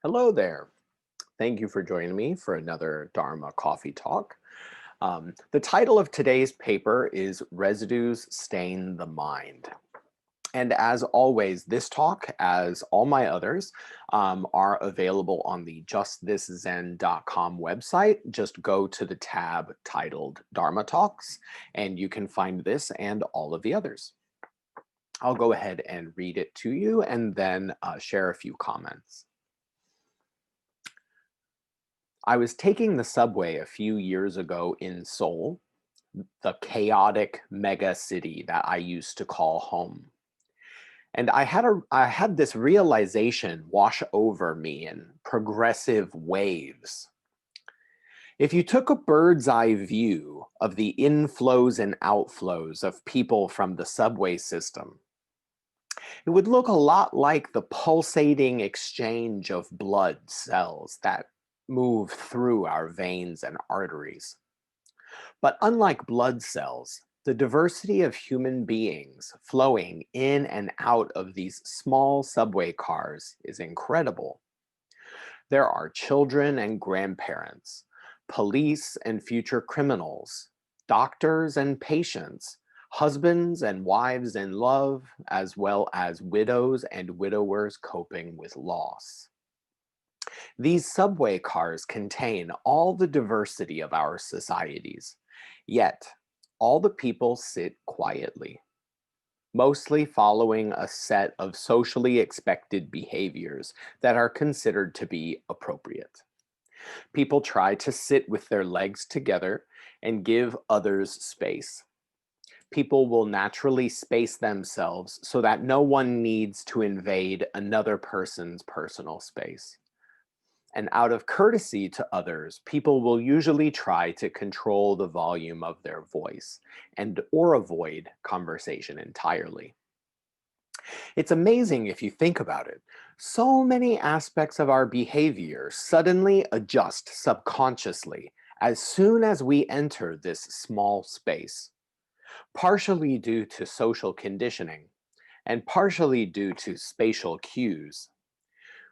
Hello there. Thank you for joining me for another Dharma Coffee Talk. The title of today's paper is Residues Stain the Mind. And as always, this talk, as all my others, are available on the justthiszen.com website. Just go to the tab titled Dharma Talks, and you can find this and all of the others. I'll go ahead and read it to you and then share a few comments. I was taking the subway a few years ago in Seoul, the chaotic mega city that I used to call home. And I had this realization wash over me in progressive waves. If you took a bird's eye view of the inflows and outflows of people from the subway system, it would look a lot like the pulsating exchange of blood cells that move through our veins and arteries. But unlike blood cells, the diversity of human beings flowing in and out of these small subway cars is incredible. There are children and grandparents, police and future criminals, doctors and patients, husbands and wives in love, as well as widows and widowers coping with loss. These subway cars contain all the diversity of our societies, yet all the people sit quietly, mostly following a set of socially expected behaviors that are considered to be appropriate. People try to sit with their legs together and give others space. People will naturally space themselves so that no one needs to invade another person's personal space. And out of courtesy to others, people will usually try to control the volume of their voice and or avoid conversation entirely. It's amazing if you think about it. So many aspects of our behavior suddenly adjust subconsciously as soon as we enter this small space, partially due to social conditioning and partially due to spatial cues.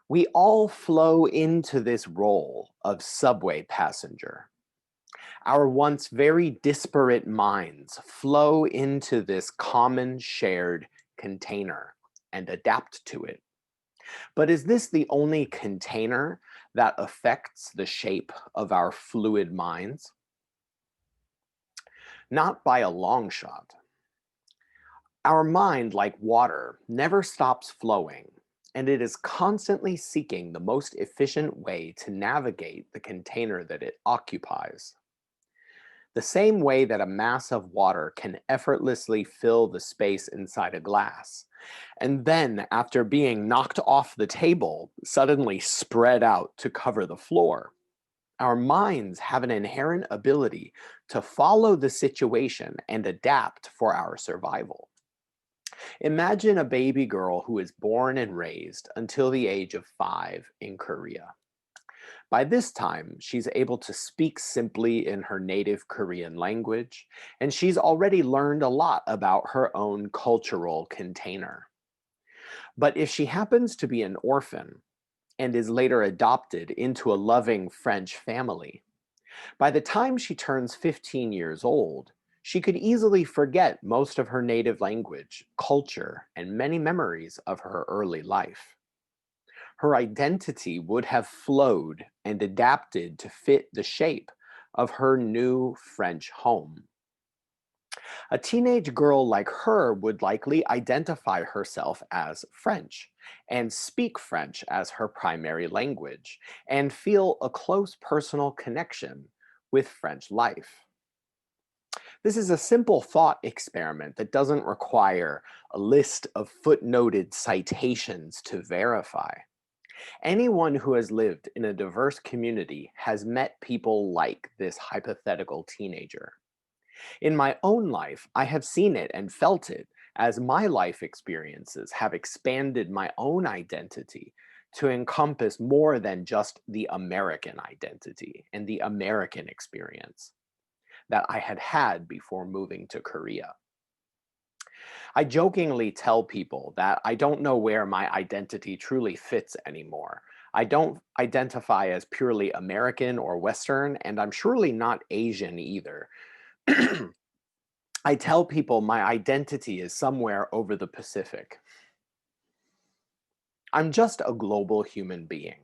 We all flow into this role of subway passenger. Our once very disparate minds flow into this common shared container and adapt to it. But is this the only container that affects the shape of our fluid minds? Not by a long shot. Our mind, like water, never stops flowing, and it is constantly seeking the most efficient way to navigate the container that it occupies. The same way that a mass of water can effortlessly fill the space inside a glass, and then, after being knocked off the table, suddenly spread out to cover the floor. Our minds have an inherent ability to follow the situation and adapt for our survival. Imagine a baby girl who is born and raised until the age of 5 in Korea. By this time, she's able to speak simply in her native Korean language, and she's already learned a lot about her own cultural container. But if she happens to be an orphan and is later adopted into a loving French family, by the time she turns 15 years old, she could easily forget most of her native language, culture, and many memories of her early life. Her identity would have flowed and adapted to fit the shape of her new French home. A teenage girl like her would likely identify herself as French and speak French as her primary language and feel a close personal connection with French life. This is a simple thought experiment that doesn't require a list of footnoted citations to verify. Anyone who has lived in a diverse community has met people like this hypothetical teenager. In my own life, I have seen it and felt it as my life experiences have expanded my own identity to encompass more than just the American identity and the American experience that I had had before moving to Korea. I jokingly tell people that I don't know where my identity truly fits anymore. I don't identify as purely American or Western, and I'm surely not Asian either. I tell people my identity is somewhere over the Pacific. I'm just a global human being,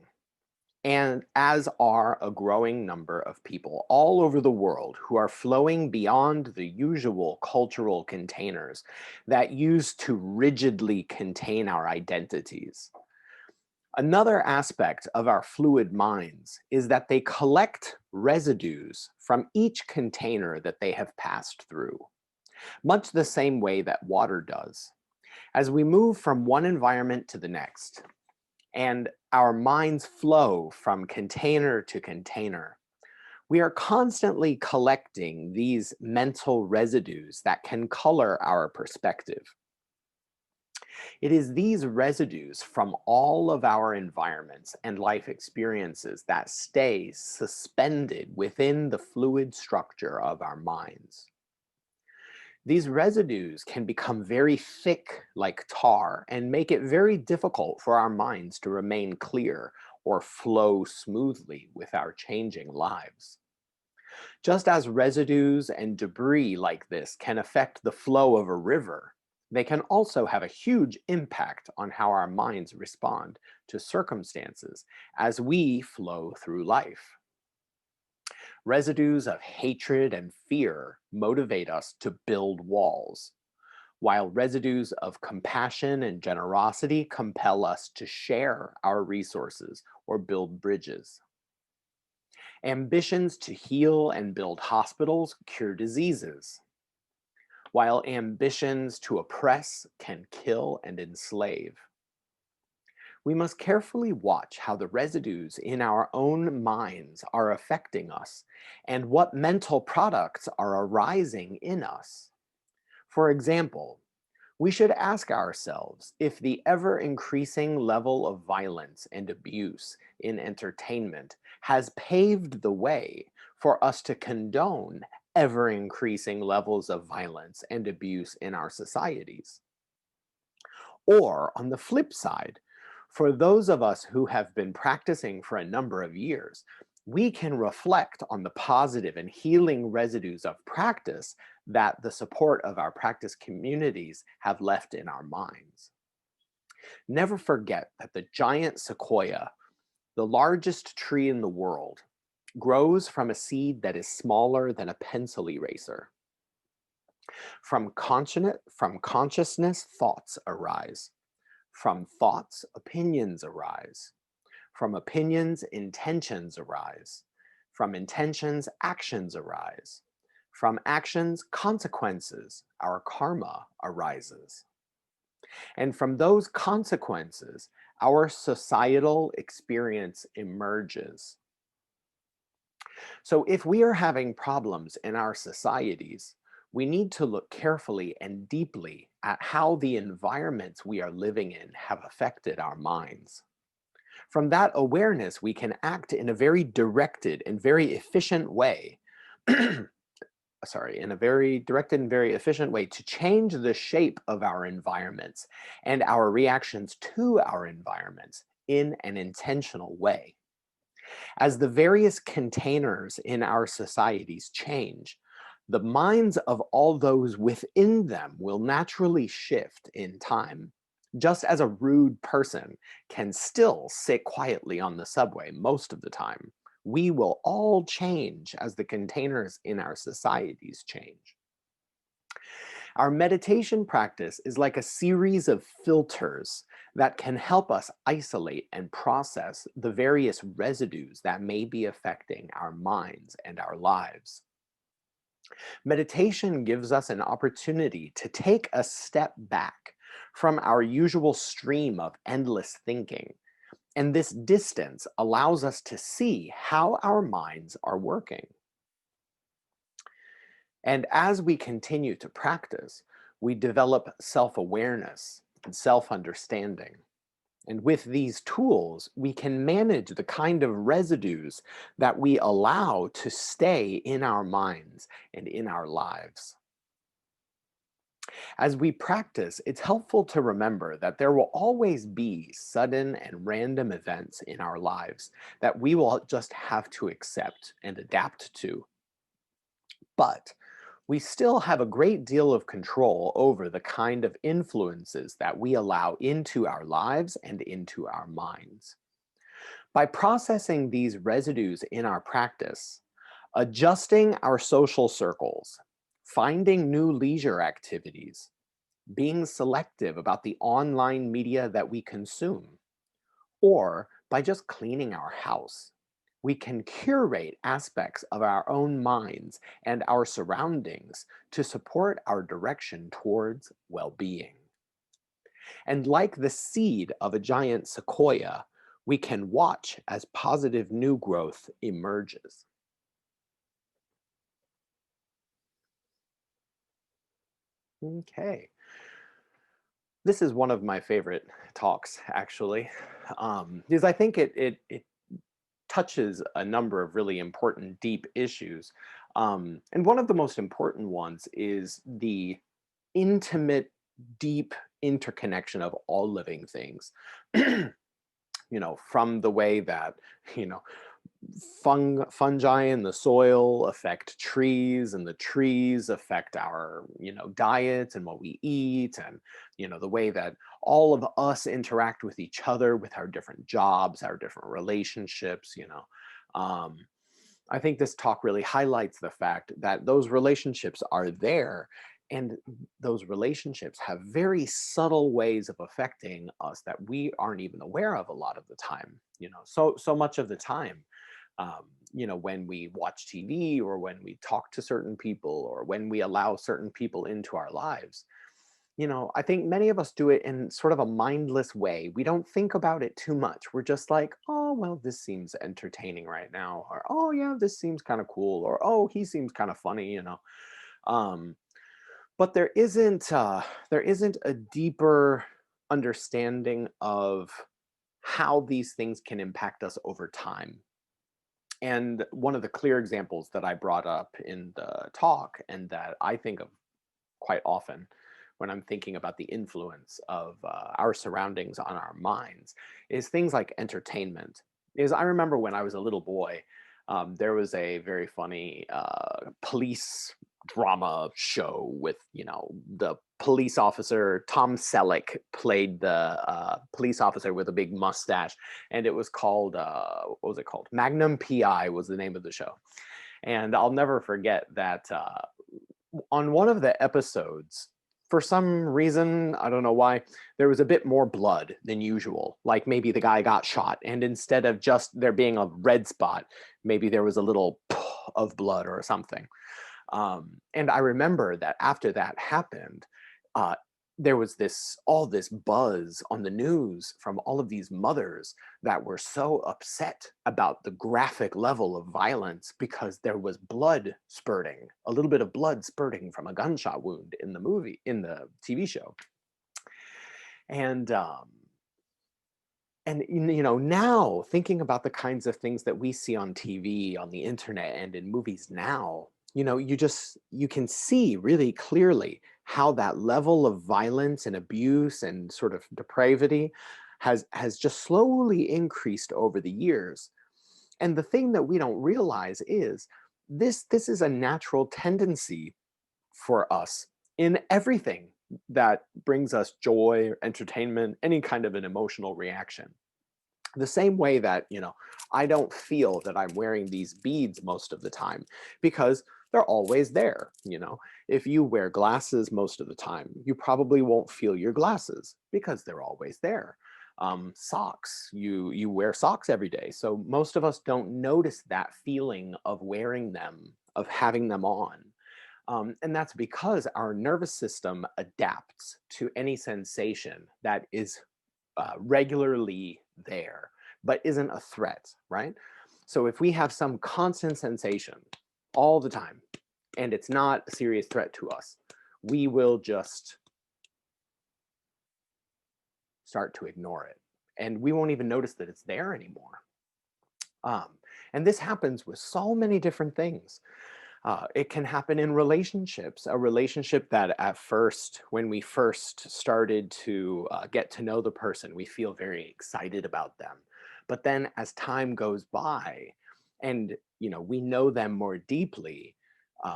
and as are a growing number of people all over the world who are flowing beyond the usual cultural containers that used to rigidly contain our identities. Another aspect of our fluid minds is that they collect residues from each container that they have passed through, much the same way that water does. As we move from one environment to the next, and our minds flow from container to container, we are constantly collecting these mental residues that can color our perspective. It is these residues from all of our environments and life experiences that stay suspended within the fluid structure of our minds. These residues can become very thick like tar and make it very difficult for our minds to remain clear or flow smoothly with our changing lives. Just as residues and debris like this can affect the flow of a river, they can also have a huge impact on how our minds respond to circumstances as we flow through life. Residues of hatred and fear motivate us to build walls, while residues of compassion and generosity compel us to share our resources or build bridges. Ambitions to heal and build hospitals cure diseases, while ambitions to oppress can kill and enslave. We must carefully watch how the residues in our own minds are affecting us and what mental products are arising in us. For example, we should ask ourselves if the ever-increasing level of violence and abuse in entertainment has paved the way for us to condone ever-increasing levels of violence and abuse in our societies. Or on the flip side, for those of us who have been practicing for a number of years, we can reflect on the positive and healing residues of practice that the support of our practice communities have left in our minds. Never forget that the giant sequoia, the largest tree in the world, grows from a seed that is smaller than a pencil eraser. From consciousness, thoughts arise. From thoughts, opinions arise. From opinions, intentions arise. From intentions, actions arise. From actions, consequences, our karma arises. And from those consequences, our societal experience emerges. So if we are having problems in our societies, we need to look carefully and deeply at how the environments we are living in have affected our minds. From that awareness, we can act in a very directed and very efficient way. In a very directed and very efficient way to change the shape of our environments and our reactions to our environments in an intentional way. As the various containers in our societies change, the minds of all those within them will naturally shift in time. Just as a rude person can still sit quietly on the subway most of the time, we will all change as the containers in our societies change. Our meditation practice is like a series of filters that can help us isolate and process the various residues that may be affecting our minds and our lives. Meditation gives us an opportunity to take a step back from our usual stream of endless thinking, and this distance allows us to see how our minds are working. And as we continue to practice, we develop self-awareness and self-understanding. And with these tools, we can manage the kind of residues that we allow to stay in our minds and in our lives. As we practice, it's helpful to remember that there will always be sudden and random events in our lives that we will just have to accept and adapt to. But we still have a great deal of control over the kind of influences that we allow into our lives and into our minds. By processing these residues in our practice, adjusting our social circles, finding new leisure activities, being selective about the online media that we consume, or by just cleaning our house, we can curate aspects of our own minds and our surroundings to support our direction towards well being. And like the seed of a giant sequoia, we can watch as positive new growth emerges. Okay. This is one of my favorite talks, actually, because I think it touches a number of really important, deep issues. And one of the most important ones is the intimate, deep interconnection of all living things. From the way that, you know, fungi in the soil affect trees, and the trees affect our, diets and what we eat, and, the way that all of us interact with each other, with our different jobs, our different relationships. Um, I think this talk really highlights the fact that those relationships are there, and those relationships have very subtle ways of affecting us that we aren't even aware of a lot of the time. So much of the time, when we watch TV, or when we talk to certain people, or when we allow certain people into our lives, I think many of us do it in sort of a mindless way. We don't think about it too much. We're just like, oh, well, this seems entertaining right now, or oh, yeah, this seems kind of cool, or oh, he seems kind of funny. Um, but there isn't a deeper understanding of how these things can impact us over time. And one of the clear examples that I brought up in the talk, and that I think of quite often when I'm thinking about the influence of our surroundings on our minds, is things like entertainment. Is I remember when I was a little boy, there was a very funny police drama show with, the police officer. Tom Selleck played the police officer with a big mustache, and it was called what was it called? Magnum PI was the name of the show. And I'll never forget that on one of the episodes, for some reason, I don't know why, there was a bit more blood than usual. Like maybe the guy got shot, and instead of just there being a red spot, maybe there was a little of blood or something. And I remember that after that happened, uh, there was all this buzz on the news from all of these mothers that were so upset about the graphic level of violence, because there was blood spurting, a little bit of blood spurting from a gunshot wound in the TV show. And now thinking about the kinds of things that we see on TV, on the internet, and in movies now, you can see really clearly how that level of violence and abuse and sort of depravity has just slowly increased over the years. And the thing that we don't realize is this is a natural tendency for us in everything that brings us joy, entertainment, any kind of an emotional reaction. The same way that, I don't feel that I'm wearing these beads most of the time, because they're always there. If you wear glasses most of the time, you probably won't feel your glasses because they're always there. Socks, you wear socks every day, so most of us don't notice that feeling of wearing them, of having them on. And that's because our nervous system adapts to any sensation that is regularly there, but isn't a threat, right? So if we have some constant sensation all the time, and it's not a serious threat to us, we will just start to ignore it. And we won't even notice that it's there anymore. And this happens with so many different things. It can happen in relationships, a relationship that at first, when we first started to get to know the person, we feel very excited about them. But then as time goes by and we know them more deeply,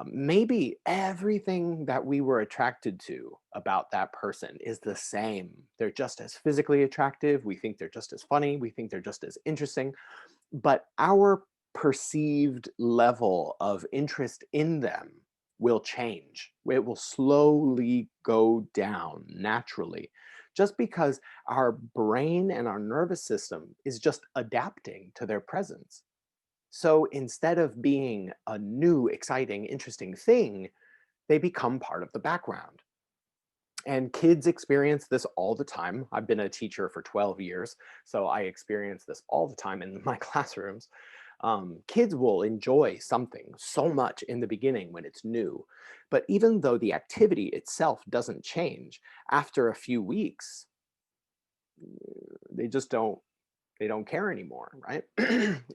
maybe everything that we were attracted to about that person is the same. They're just as physically attractive. We think they're just as funny. We think they're just as interesting, but our perceived level of interest in them will change. It will slowly go down naturally, just because our brain and our nervous system is just adapting to their presence. So instead of being a new, exciting, interesting thing, they become part of the background. And kids experience this all the time. I've been a teacher for 12 years, so I experience this all the time in my classrooms. Kids will enjoy something so much in the beginning when it's new, but even though the activity itself doesn't change, after a few weeks, they just don't care anymore, right?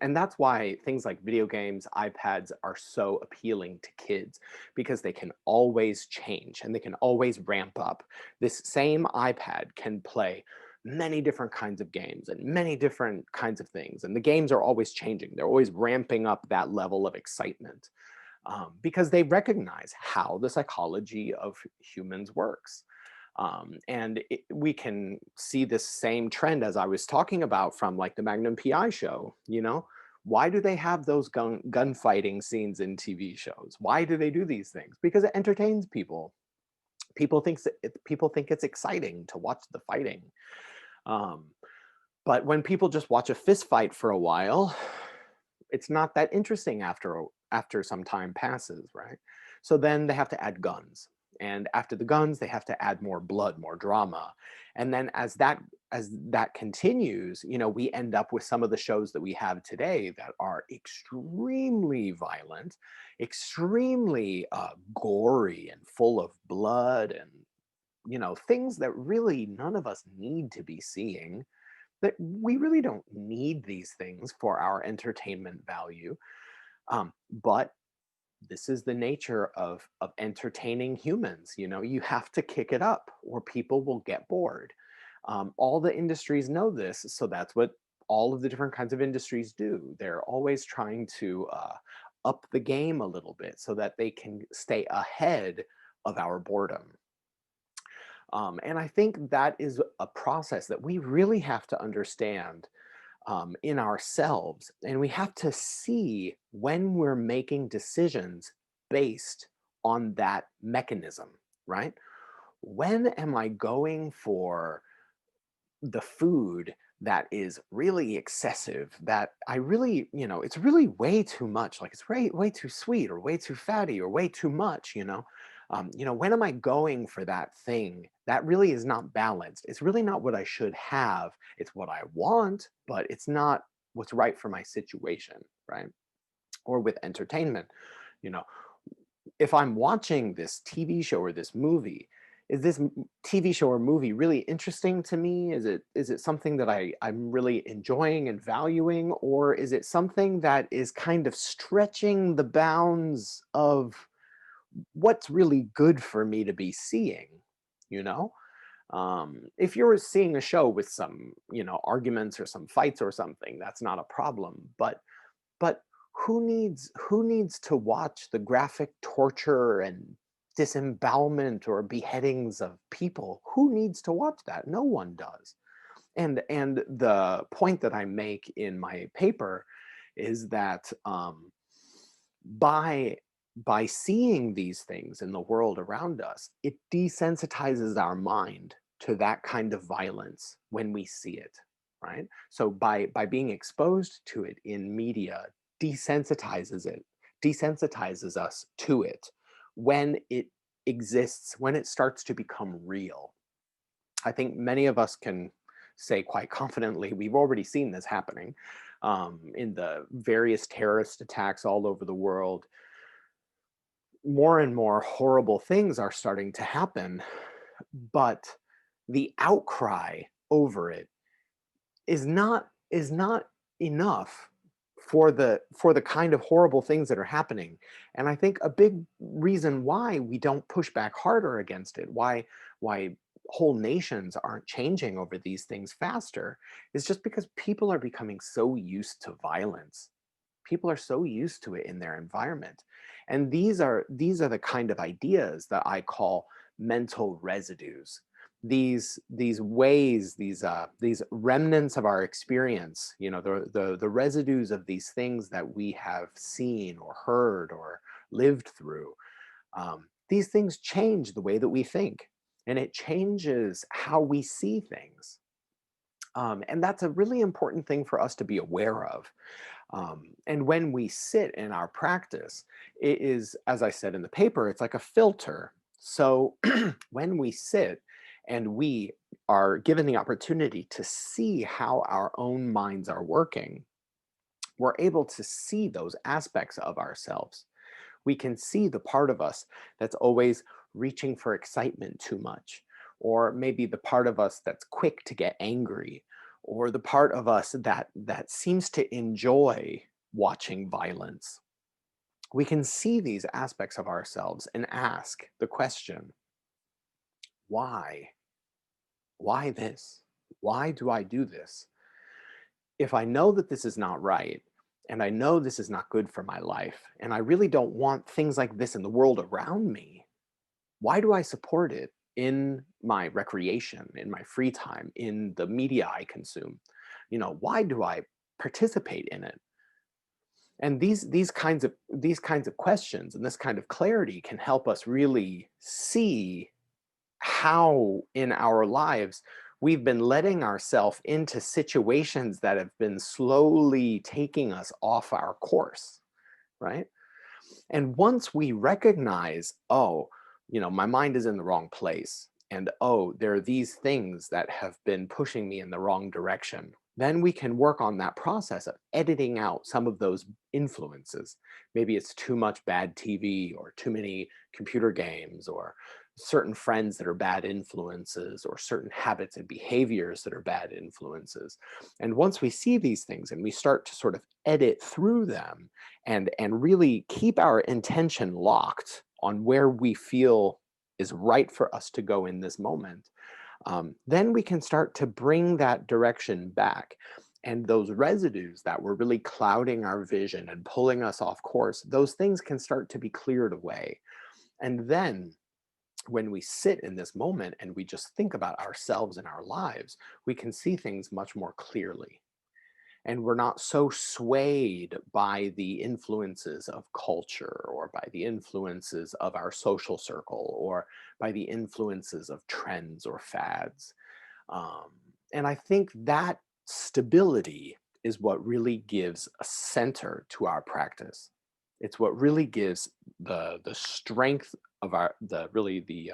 And that's why things like video games, iPads are so appealing to kids, because they can always change and they can always ramp up. This same iPad can play many different kinds of games and many different kinds of things. And the games are always changing. They're always ramping up that level of excitement, because they recognize how the psychology of humans works. We can see this same trend as I was talking about from like the Magnum PI show. Why do they have those gunfighting scenes in TV shows? Why do they do these things? Because it entertains people. People think it's exciting to watch the fighting. Um, but when people just watch a fist fight for a while, it's not that interesting after some time passes, right? So then they have to add guns. And after the guns, they have to add more blood, more drama. And then as that continues, we end up with some of the shows that we have today that are extremely violent, extremely gory and full of blood, and things that really none of us need to be seeing, that we really don't need these things for our entertainment value. But this is the nature of entertaining humans. You have to kick it up or people will get bored. All the industries know this, so that's what all of the different kinds of industries do. They're always trying to up the game a little bit so that they can stay ahead of our boredom. And I think that is a process that we really have to understand in ourselves. And we have to see when we're making decisions based on that mechanism, right? When am I going for the food that is really excessive, that I really, it's really way too much, like it's way too sweet or way too fatty or way too much, when am I going for that thing that really is not balanced? It's really not what I should have. It's what I want, but it's not what's right for my situation, right? Or with entertainment, you know, if I'm watching this TV show or this movie, is this TV show or movie really interesting to me? Is it something that I'm really enjoying and valuing, or is it something that is kind of stretching the bounds of what's really good for me to be seeing? You know, if you're seeing a show with some arguments or some fights or something, that's not a problem. But who needs to watch the graphic torture and disembowelment or beheadings of people? Who needs to watch that? No one does. And the point that I make in my paper is that by by seeing these things in the world around us, it desensitizes our mind to that kind of violence when we see it, right? So by being exposed to it in media, desensitizes us to it when it exists, when it starts to become real. I think many of us can say quite confidently we've already seen this happening in the various terrorist attacks all over the world. More and more horrible things are starting to happen, but the outcry over it is not enough for the kind of horrible things that are happening. And I think a big reason why we don't push back harder against it, why whole nations aren't changing over these things faster, is just because people are becoming so used to violence. People are so used to it in their environment. And these are the kind of ideas that I call mental residues. These ways, these remnants of our experience, the residues of these things that we have seen or heard or lived through. These things change the way that we think, and it changes how we see things. And that's a really important thing for us to be aware of. And when we sit in our practice, it is, as I said in the paper, it's like a filter. So when we sit and we are given the opportunity to see how our own minds are working, we're able to see those aspects of ourselves. We can see the part of us that's always reaching for excitement too much, or maybe the part of us that's quick to get angry, or the part of us that seems to enjoy watching violence. We can see these aspects of ourselves and ask the question, why? Why this? Why do I do this? If I know that this is not right, and I know this is not good for my life, and I really don't want things like this in the world around me, why do I support it in my recreation, in my free time, in the media I consume? Why do I participate in it? And these kinds of questions and this kind of clarity can help us really see how in our lives we've been letting ourselves into situations that have been slowly taking us off our course, right? And once we recognize, oh, my mind is in the wrong place, and oh, there are these things that have been pushing me in the wrong direction, then we can work on that process of editing out some of those influences. Maybe it's too much bad TV or too many computer games or certain friends that are bad influences or certain habits and behaviors that are bad influences. And once we see these things and we start to sort of edit through them and really keep our intention locked on where we feel is right for us to go in this moment, then we can start to bring that direction back. And those residues that were really clouding our vision and pulling us off course, those things can start to be cleared away. And then when we sit in this moment and we just think about ourselves and our lives, we can see things much more clearly. And we're not so swayed by the influences of culture or by the influences of our social circle or by the influences of trends or fads. Um, and I think that stability is what really gives a center to our practice. It's what really gives the strength of our the really the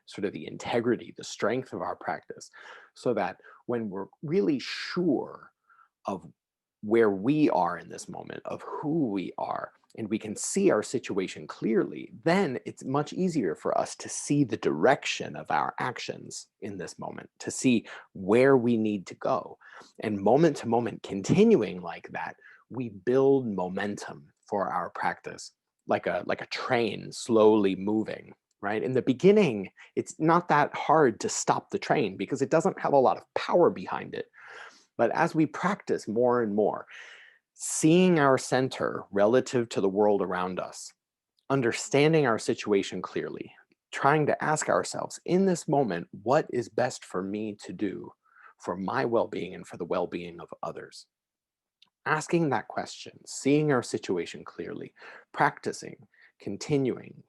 sort of the integrity, the strength of our practice, so that when we're really sure of where we are in this moment, of who we are, and we can see our situation clearly, then it's much easier for us to see the direction of our actions in this moment, to see where we need to go. And moment to moment, continuing like that, we build momentum for our practice, like a train slowly moving. Right? In the beginning, it's not that hard to stop the train because it doesn't have a lot of power behind it. But as we practice more and more, seeing our center relative to the world around us, understanding our situation clearly, trying to ask ourselves in this moment, what is best for me to do for my well being and for the well being of others? Asking that question, seeing our situation clearly, practicing, continuing,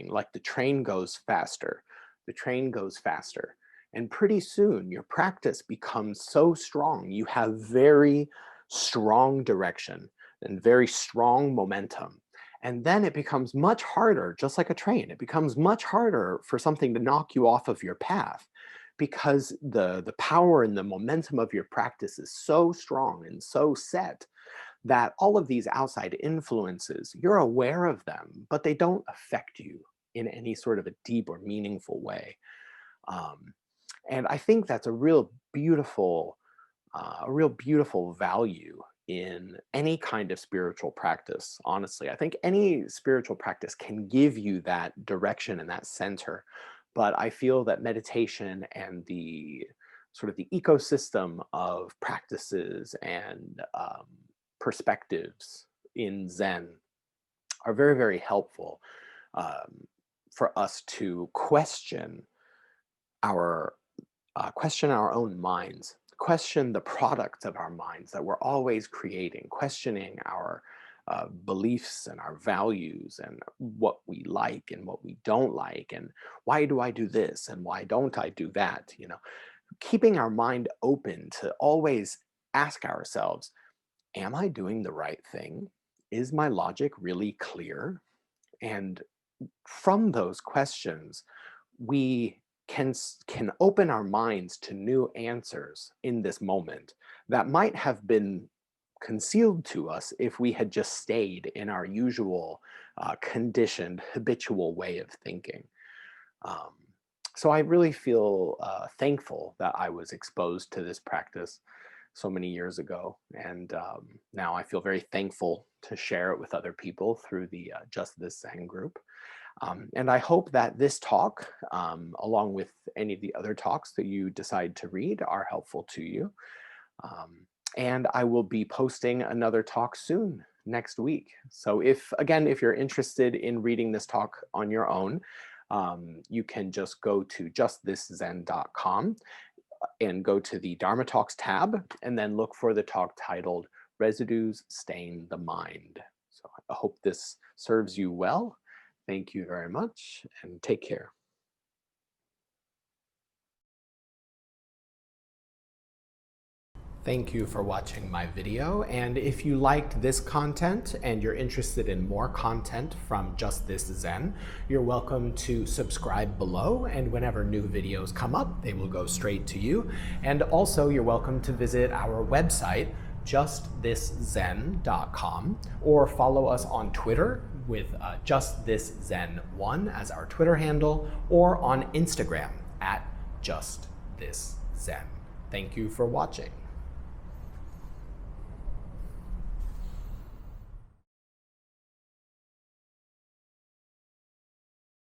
like the train goes faster, the train goes faster. And pretty soon your practice becomes so strong. You have very strong direction and very strong momentum. And then it becomes much harder, just like a train, it becomes much harder for something to knock you off of your path because the power and the momentum of your practice is so strong and so set that all of these outside influences, you're aware of them, but they don't affect you in any sort of a deep or meaningful way. Um, and I think that's a real beautiful value in any kind of spiritual practice, honestly. I think any spiritual practice can give you that direction and that center. But I feel that meditation and the sort of the ecosystem of practices and perspectives in Zen are very, very helpful um, for us to our question our own minds, question the products of our minds that we're always creating, questioning our beliefs and our values and what we like and what we don't like, and why do I do this and why don't I do that? Keeping our mind open to always ask ourselves, am I doing the right thing? Is my logic really clear? And from those questions, we can open our minds to new answers in this moment that might have been concealed to us if we had just stayed in our usual conditioned habitual way of thinking. um, so I really feel thankful that I was exposed to this practice so many years ago, and now I feel very thankful to share it with other people through the Just This Zen group. And I hope that this talk, along with any of the other talks that you decide to read, are helpful to you. Um, and I will be posting another talk soon, next week. So if you're interested in reading this talk on your own, you can just go to justthiszen.com and go to the Dharma Talks tab, and then look for the talk titled Residues Stain the Mind. So I hope this serves you well. Thank you very much, and take care. Thank you for watching my video, and if you liked this content and you're interested in more content from Just This Zen, you're welcome to subscribe below, and whenever new videos come up, they will go straight to you. And also, you're welcome to visit our website, justthiszen.com, or follow us on Twitter with justthiszen1 as our Twitter handle, or on Instagram at justthiszen. Thank you for watching.